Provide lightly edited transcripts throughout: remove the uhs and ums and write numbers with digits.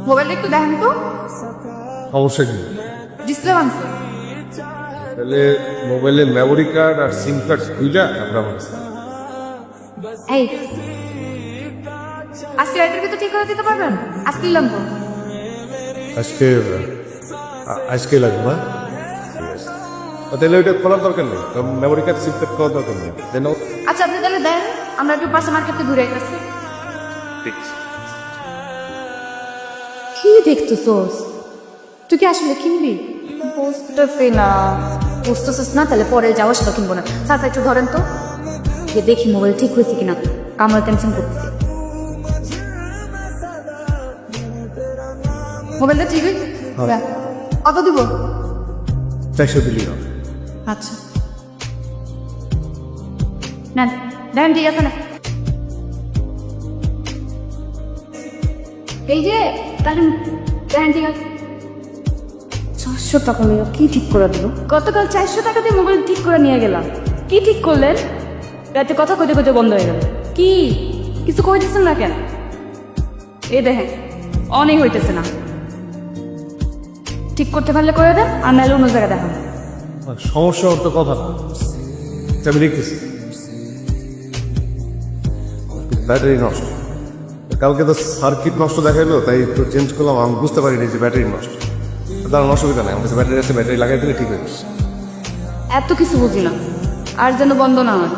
মোবাইলটা একটু দেখেন তো। সমস্যা কি? ডিসপ্লে ভাঙছে। তাহলে মোবাইলের মেমোরি কার্ড আর সিম কার্ড খুইলা আমরা আমার এই আজকে রাতের ভিতর ঠিক করে দিতে পারবেন? আজকে ইলাম তো। আজকে আজকে লাগবে না? তাহলে ওইটা খোলার দরকার নেই, মেমোরি কার্ড সিম কার্ড খোলার দরকার নেই। দেন আচ্ছা আপনি তাহলে দেন, আমরা একটু পাশে মার্কেটে ঘুরে গেছি। কি দেখতেছোস? তুই কি আসলে কিনবি? বুঝতেছি না। বুঝতেছিস না? তাহলে পরে যাওয়া সেটা কিনবো না। চাচা একটু ধরেন তো, যে দেখি মোবাইল ঠিক হয়েছে কিনা। আমরা টেনশন করতেছি। মোবাইলটা ঠিক হয়েছে? হ্যাঁ। কত দিব? 400 দিলি না? আচ্ছা নেন দেন, ঠিক আছে না? এই যে দেন দেন, ঠিক আছে। 400 টাকা নিয়ে কি ঠিক করে দিল? গতকাল 400 টাকা দিয়ে মোবাইল ঠিক করে নিয়ে গেলাম। কি ঠিক করলেন? রাতে কথা কইতে কইতে বন্ধ হয়ে গেল। কি কিছু কই দিচ্ছেন না কেন? এই দেখেন অনেক হইতেছে না। ঠিক করতে পারলে করে দেন, আর নাহলে অন্য জায়গায় দেখান। সমস্যা ওর তো কথা না, আমি দেখতেছি ব্যাটারি নষ্ট। কালকে তো সার্কিট নষ্ট দেখাইলো, তাই একটু চেঞ্জ করলাম। আমি বুঝতে পারিনি যে ব্যাটারি নষ্ট। তার অসুবিধা নেই, আমার কাছে ব্যাটারি আছে, ব্যাটারি লাগাই দিলে ঠিক হয়ে যাবে। এত কিছু বুঝি না, আর যেন বন্ধ না হয়।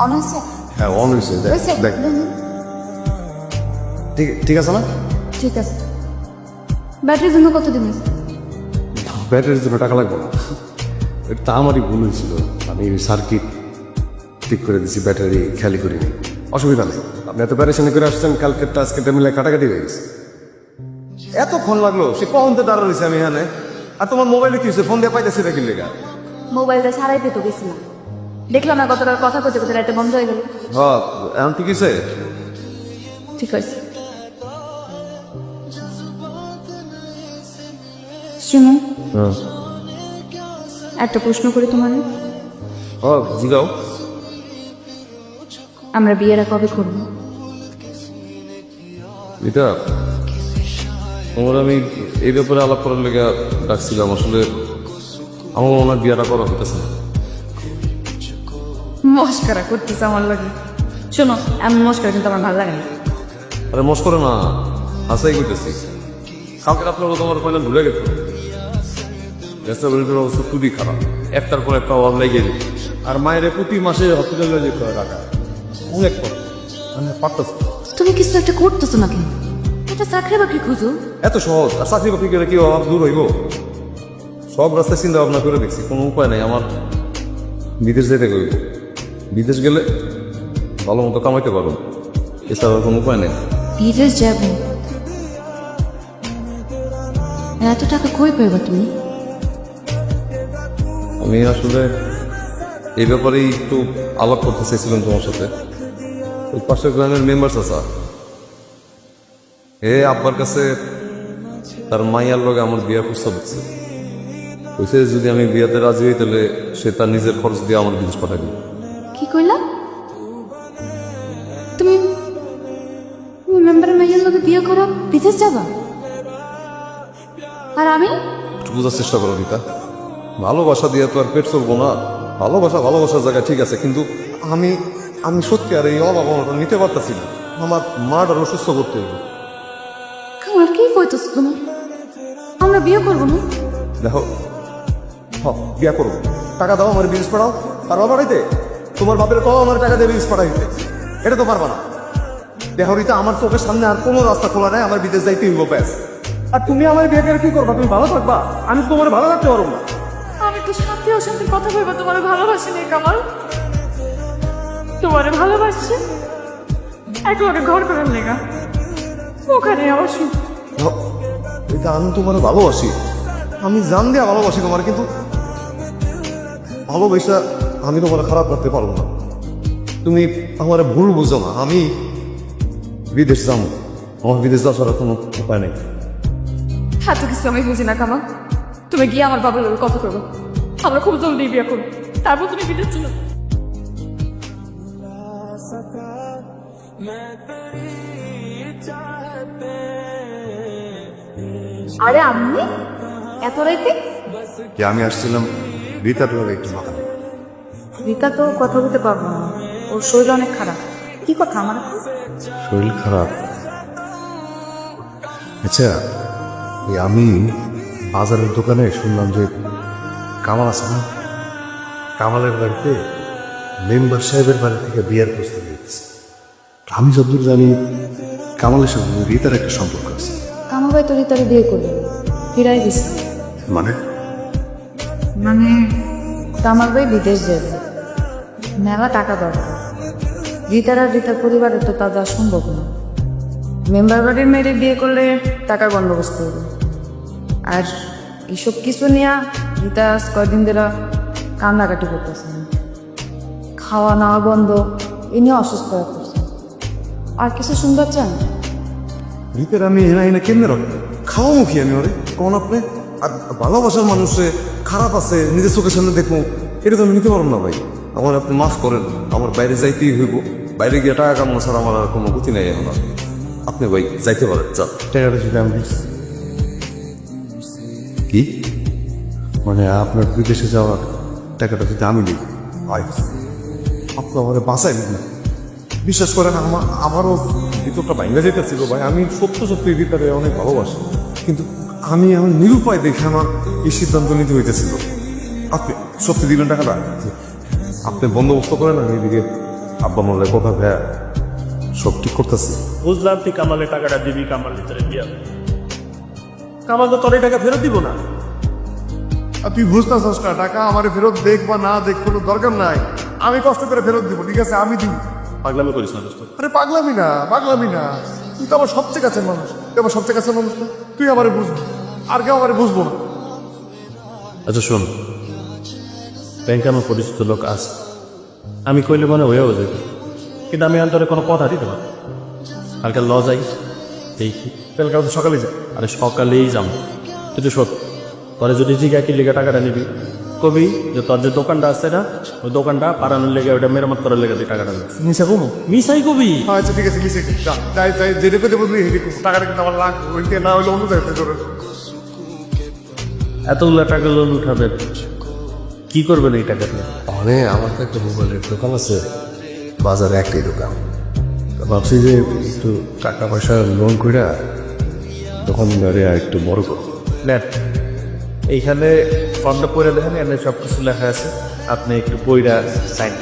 অন হয়েছে? হ্যাঁ, অন হয়েছে। হয়েছে? দেখ ঠিক ঠিক আছে না? ঠিক আছে। ব্যাটারির জন্য কত দিন? ব্যাটারির জন্য টাকা লাগবে না, এটা আমারই ভুল হয়েছিল। আমি সার্কিট ঠিক করে দিছি, ব্যাটারি খেয়ালি করিনি। অসুবিধা নেই, আপনি এত প্যারেশানি করে আসছেন, কালকেরটা আজকেরটা মিলে কাটাকাটি হয়ে গেছে। এতক্ষণ লাগলো, সে কখন তো দাঁড়া রয়েছে আমি এখানে। আর তোমার মোবাইলে কি হয়েছে? ফোন দিয়ে পাইতেছি না কি লেগা? মোবাইলটা সারাইতে তো গেছিলাম, দেখলাম না গতকাল কথা কইতে কইতে রাতে বন্ধ হয়ে গেল। হ্যাঁ, এখন ঠিক আছে। ঠিক আছে শুনো, হ্যাঁ, একটা প্রশ্ন করি তোমার। ও জিগাও। আমরা বিয়েটা কবে করবো? এটা তোমার আমি এই ব্যাপারে আলাপ করার লেগে ডাকছিলাম। আসলে আমার মনে হয় বিয়েটা করা হইতেছে না। মস্করা করতেছে আমার লাগে। শোনো, এমন মস্করা কিন্তু আমার ভালো লাগে না। আরে মশ করে না, হাসাই করতেছি। কালকে রাত্রে তোমার কয়লা ভুলে গেছো। রেস্টুরেন্টের অবস্থা খুবই খারাপ, একটার পর একটা অভাব লেগে যেত। আর মায়ের প্রতি মাসে হসপিটালে যেতে হয় টাকা অনেক কম, মানে পারতেছে না। তুমি কিছু একটা করতেছো না কেন? একটা চাকরি বাকরি খুঁজো। এত সহজ? আর চাকরি বাকরি করে কি অভাব দূর হইব? সব রাস্তায় চিন্তা ভাবনা করে দেখছি, কোনো উপায় নাই। আমার বিদেশ যেতে হইব। বিদেশ গেলে ভালো মতো কামাইতে পারবো, এছাড়া কোনো উপায় নেই। বিদেশ যাবে? এত টাকা কই পাইবা তুমি? আমি আসলে এই ব্যাপারেই একটু আলাপ করতে চাইছিলাম তোমার সাথে। ওই পাশের গ্রামের মেম্বার চাচা, আব্বার কাছে তার মাইয়ার লগে আমার বিয়ের প্রস্তাব দিচ্ছে। কইছে যদি আমি বিয়েতে রাজি হই, তাহলে সে তার নিজের খরচ দিয়ে আমার বিদেশ পাঠাই দিবে। কি কইলা? তুমি তুমি মেম্বারের মাইয়ার লগে বিয়ে করো, বিদেশ যাবা? আর আমি? একটু বোঝার চেষ্টা করো রিতা, ভালোবাসা দিয়ে তো আর পেট চলবো না। ভালোবাসা ভালোবাসার জায়গায় ঠিক আছে, কিন্তু আমি আমি সত্যি আর এই অভাব অনটন নিতে পারতেছি না। আমার মাটার অসুস্থ করতে হবে। কামাল কি কইতেছ তুমি? আমরা বিয়ে করবো না? দেখো, বিয়া করবো, টাকা দাও, আমার বিদেশ পাঠাও। পারবা পাঠাইতে? তোমার বাপের কও আমার টাকা দিয়ে বিদেশ পাঠাইতে। এটা তো পারবা না। দেখো রিতা, আমার চোখের সামনে আর কোনো রাস্তা খোলা নাই, আমার বিদেশ যাইতে হইব ব্যাস। আর তুমি আমার বিয়ে করে কি করবা? তুমি ভালো থাকবা, আমি তোমার ভালো রাখতে পারবো না। আমি তো শান্তি অশান্তির কথা বলবো, তোমার ভালোবাসি নেই কামাল। তোমার ভালোবাসছে একলগে ঘর করার লেগা, ওখানে আমার সুখ। এটা আমি তোমার ভালোবাসি, আমি জান দিয়া ভালোবাসি তোমার, কিন্তু ভালোবাসা আমি তোমার খারাপ করতে পারবো না। তুমি আমার ভুল বুঝো না, আমি বিদেশ যাবো। আমার বিদেশ যাওয়া ছাড়া কোনো উপায় নেই। এত কিছু আমি বুঝি না কামাল। তুমি গিয়ে আমার বাবার লগে কথা করবো, আমরা খুব জলদি বিয়ে করবো, তারপর তুমি বিদেশ চলো। আরে আপনি এত রাইতে? যে আমি আসছিলাম রিতার লগে একটু মাথা নিতে। রিতা তো কথা বলতে পারবো না, ওর শরীর অনেক খারাপ। কি কথা আমার? শরীর খারাপ? আচ্ছা, ওই আমি বাজারের দোকানে শুনলাম যে কামাল আছে না, কামালের বাড়িতে মেম্বার সাহেবের বাড়ি থেকে বিয়ার প্রস্তাব দিয়েছে। আমি যতদূর জানি কামালের সাথে রিতার একটা সম্পর্ক আছে। কামাল ভাই তো রিতারে বিয়ে করলেন, ফিরাই দিছে। মানে মানে কামাল ভাই বিদেশ যাবে, মেলা টাকা দরকার। রিতার আর রিতার পরিবারের তো তা দেওয়া সম্ভব না। মেম্বার বাড়ির মেয়েরে বিয়ে করলে টাকার বন্দোবস্ত হবে। আর এইসব কিছু নিয়ে রিতা আজ কয়দিন ধরে কান্নাকাটি করতেছে, খাওয়া নাওয়া বন্ধ, এ নিয়ে অসুস্থ হয়ে পড়ছে। আর কিছু শুনতে চান? রিতের আমি এনা এনে কেমনে রাখবো? খাওয়া মুখী আমি ওরে কোন আপনি আর ভালোবাসার মানুষে খারাপ আছে নিজের চোখের সামনে দেখবো, এটা তো আমি নিতে পারবো না ভাই। আমার আপনি মাফ করেন, আমার বাইরে যাইতেই হইব। বাইরে গিয়ে টাকা কামানো ছাড়া আমার আর কোনো গতি নেই এখন আর। আপনি ভাই যাইতে পারেন, চল। টাকাটা যদি আমি দিচ্ছি কি মানে আপনার বিদেশে যাওয়ার টাকাটা যদি আমি দিই, ভাই আপনি আমার বাঁচাই না, বিশ্বাস করেন আমারও ভিতরটা ভাঙ্গা যেতেছিল ভাই। আমি সত্যি রিতারে অনেক ভালোবাসি, কিন্তু আমি আমার নিরুপায় দেখে আমার এই সিদ্ধান্ত নিতে হইতেছিল। আপনি সত্যি দিবেন টাকাটা? আপনি বন্দোবস্ত করেন, আমি এদিকে আব্বা মোল্লার কথা ভ্যা সব ঠিক করতেছি। বুঝলাম তুই কামালের টাকাটা দিবি, কামাল ভিতরে বিয়া। কামাল তো তোর এই টাকা ফেরত দিব না। আর তুই বুঝতেছস না, টাকা আমার ফেরত দেখ বা না দেখ কোনো দরকার নাই, আমি কষ্ট করে ফেরত দিব, ঠিক আছে? আমি দিব। পাগলামি করিস না দোস্ত। আরে পাগলামি না, তুই তো আমার সবচেয়ে কাছের মানুষ, তুই আমার সবচেয়ে কাছের মানুষ না, তুই আমারে বুঝবি, আর কেউ আমারে বুঝবো না। আচ্ছা শোন, ব্যাংকে আমার পরিচিত লোক আছে, আমি কইলে মনে হয়েও যাবে, কিন্তু আমি অন্তরে কোনো কথা দিতে পারি। কালকে ল যাই দেখি, তাহলে কাল সকালে যা। আরে সকালেই যাম। তুই তো শোন, পরে যদি জিগা কি লেগে টাকাটা নিবি, কবি যে তোর যে দোকানটা আছে না, ওই দোকানটা পারানোর লেগে, ওইটা মেরামত করার লেগে তুই টাকাটা দিবি। নিশা কমো? মিসাই কবি। আচ্ছা ঠিক আছে, লিখে যাই যেটুকু দেবো তুই হেঁটে টাকাটা কিন্তু আমার লাগবে, ওই দিয়ে না হলে অন্য জায়গায় করে। এতগুলো টাকা লোন উঠাবে, কি করবেন এই টাকা দিয়ে? মানে আমার তো একটা মোবাইলের দোকান আছে, বাজারে একটাই দোকান। তো ভাবছি যে একটু টাকা পয়সা লোন করে দোকানদারে আর একটু বড় করবো। নেন, এইখানে ফর্মটা পড়ে দেখেন, এখানে সব কিছু লেখা আছে, আপনি একটু বইটা সাইন।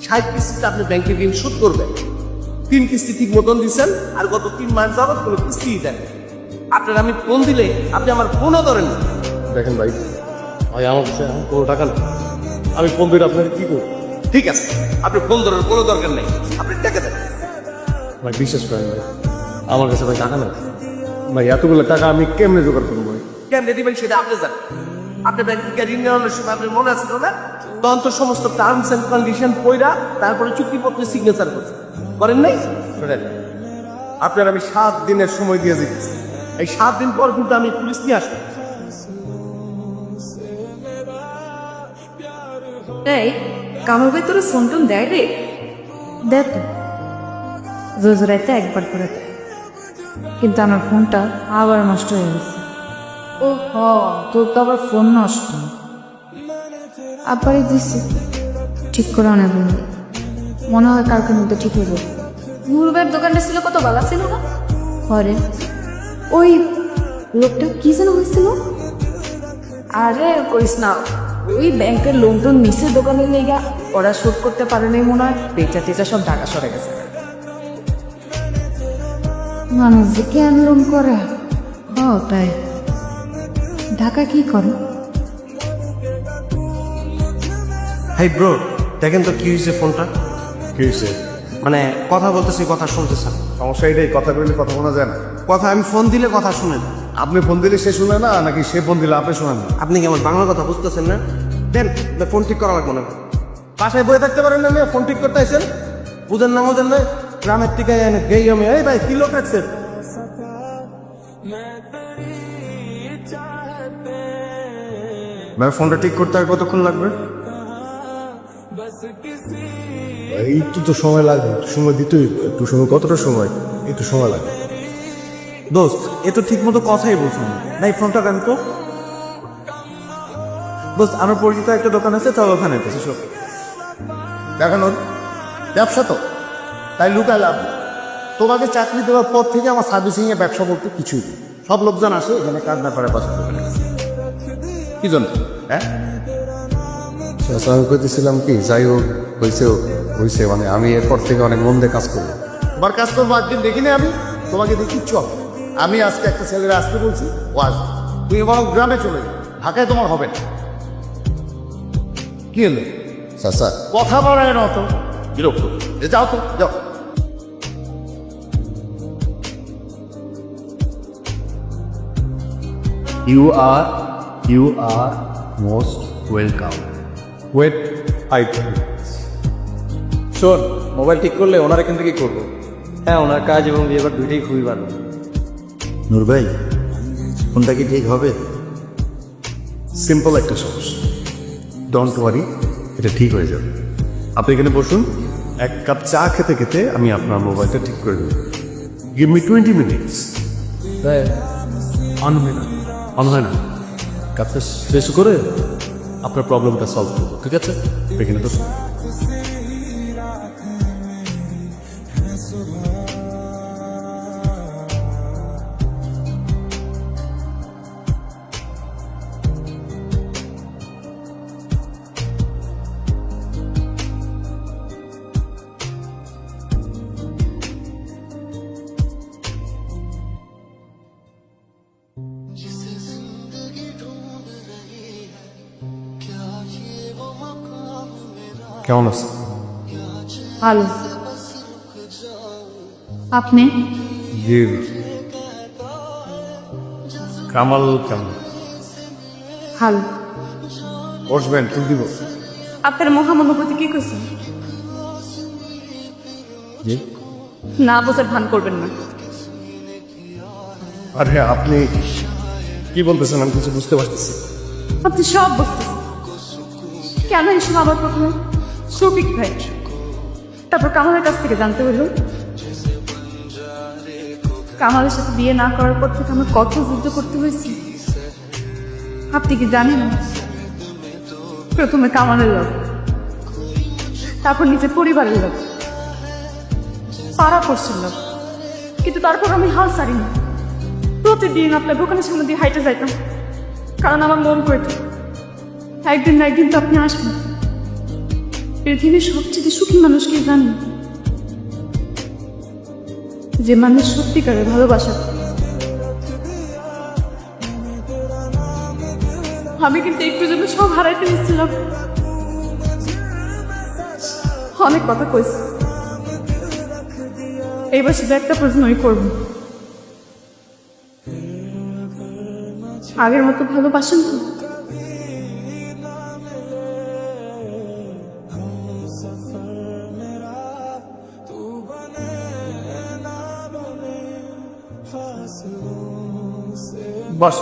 ষাট কিস্তিতে আপনি ব্যাংকে ঋণ শোধ করবেন। 3 কিস্তি ঠিক মতন দিচ্ছেন, আর গত 3 মাস যাবত কোনো কিস্তি দেন। আপনার আমি ফোন দিলে আপনি আমার ফোনও ধরেন না। দেখেন ভাই, আমার কাছে এখন কোনো টাকা নেই, আমি ফোন দিয়ে আপনাকে কী করবো? ঠিক আছে, আপনি ফোন ধরার কোনো দরকার নেই, আপনি টাকা দেন। ভাই বিশ্বাস করেন ভাই, আমার কাছে ভাই টাকা নেই ভাই। এতগুলো টাকা আমি কেমনে জোগাড় করবো ভাই? কেমনে দিবেন সেটা আপনি জানেন। আপনি ব্যাংক থেকে ঋণ নেওয়ানোর সময় আপনার মনে আছে না, তখন তো সমস্ত টার্মস এন্ড কন্ডিশন পড়া তারপরে চুক্তিপত্রে সিগনেচার করেন নাই? শোনেন, আপনার আমি 7 দিনের সময় দিয়ে দিচ্ছি। এই 7 দিন পর কিন্তু আমি পুলিশ নিয়ে আসবো। এই কামাল ভাই তোর ফোন টোন দেয় রে? দেখ তো, রোজ রাইতে একবার করে দেয়, কিন্তু আমার ফোনটা আবার নষ্ট হয়ে গেছে। ও হ, তোর তো আবার ফোন নষ্ট। আবারই দিছি, ঠিক করে অনেক মনে হয় কালকের মধ্যে ঠিক হয়ে যাবে। মুরগের দোকানটা ছিল কত ভালো ছিল না? পরে ওই লোকটা কি যেন হয়েছিল? আরে করিস না, ওই ব্যাংকের লোকজন নিচের দোকানে লেগা ওরা শোধ করতে পারে নাই মনে হয়, পেঁচা টেচা সব ঢাকা সরে গেছে। মানুষ যে কেন লোন করে? ও তাই, ঢাকা কি করে? হাই ব্রো, দেখেন তো কি হয়েছে ফোনটা। কি হয়েছে? মানে কথা বলতেছি, কথা শুনতেছেন। সমস্যা এটাই, কথা বললে কথা শোনা যায় না। কথা আমি ফোন দিলে কথা শুনেন, আপনি ফোন দিলে সে শুনে না, নাকি সে ফোন দিলে আপনি শোনেন না? আপনি কি আমার বাংলা কথা বুঝতেছেন না? দেন ফোন ঠিক করা লাগবে না। বাসায় বয়ে থাকতে পারেন না, ফোন ঠিক করতে আসেন। বুঝেন না গ্রামের থেকে গেই আমি, এই ভাই কি লোক আছে? ভাই ফোনটা ঠিক করতে আর কতক্ষণ লাগবে? একটু তো সময় লাগবে, একটু সময় দিতেই হবে। একটু সময়, কতটা সময়? একটু সময় লাগবে। দোস্ত এ তো ঠিক মতো কথাই বলছো না, নাই ফোনটা কেন তো? দোস্ত আমার পরিচিত একটা দোকান আছে, চল ওখানে যেতে। দেখানোর ব্যবসা তো, তাই লুকালাম। তোমাকে চাকরি দেওয়ার পর থেকে আমার সার্ভিসিংয়ে ব্যবসা বলতে কিছুই নেই। সব লোকজন আসে এখানে কাজ না করে পছন্দ করে। কি জন্য? হ্যাঁ আমি কইতেছিলাম কি, যাই হোক হয়েছে মানে আমি এরপর থেকে অনেক মন দিয়ে কাজ করবো। আবার কাজ করবো, একদিন দেখিনি আমি তোমাকে দেখি চল। আমি আজকে একটা ছেলেরা আসতে বলছি, ও আসবে। তুমি বরং গ্রামে চলে যাও, ঢাকায় তোমার হবে না। কি হলো স্যার? কথা বলার মতো বিরক্ত। যাও তো, যাও। You are most welcome. Wait, আই শোন, মোবাইল ঠিক করলে ওনারা কিন্তু কি করবো? হ্যাঁ, ওনার কাজ এবং বিহেভিয়ার দুইটাই খুবই ভালো। নূর ভাই, ফোনটা কি ঠিক হবে? সিম্পল একটা সমস্যা, ডোন্ট ওয়ারি, এটা ঠিক হয়ে যাবে। আপনি এখানে বসুন, এক কাপ চা খেতে খেতে আমি আপনার মোবাইলটা ঠিক করে দেবো। Give me 20 minutes. অন হয় না, কাজটা শেষ করে আপনার প্রবলেমটা সলভ করবো, ঠিক আছে? এখানে তো কেমন আছে? ভালো। আপনি? জি। কামাল কেমন? ভালো। বসবেন, ফুল দিব। আপনার মহামনুভূতি কি কইছেন? জি। না বোঝার ভান করবেন না। আরে আপনি কি বলতেছেন আমি কিছু বুঝতে পারতেছি। আপনি সব বুঝতেছেন। কেন এসব আবার প্রথমে শফিক ভাই, তারপর কামালের কাছ থেকে জানতে হইল। কামালের সাথে বিয়ে না করার পর থেকে আমার কত যুদ্ধ করতে হয়েছে আপনি কি জানেন? প্রথমে কামালের লোক, তারপর নিজের পরিবারের লোক, পাড়া করছিল লোক, কিন্তু তারপর আমি হাল ছাড়িনি। প্রতিদিন আপনার দোকানের সামনে দিয়ে হাইটে যাইতাম, কারণ আমার মন করত একদিন না একদিন তো আপনি আসবেন। পৃথিবীর সবচেয়ে সুখী মানুষকে জানেন? যে মানুষ সত্যিকারের ভালোবাসা। আমি কিন্তু একটু জন্য সব হারাইতে নিচ্ছিলাম। অনেক কথা কইছি, এইবার শুধু একটা প্রশ্নই করব, আগের মতো ভালোবাসেন তো? বস।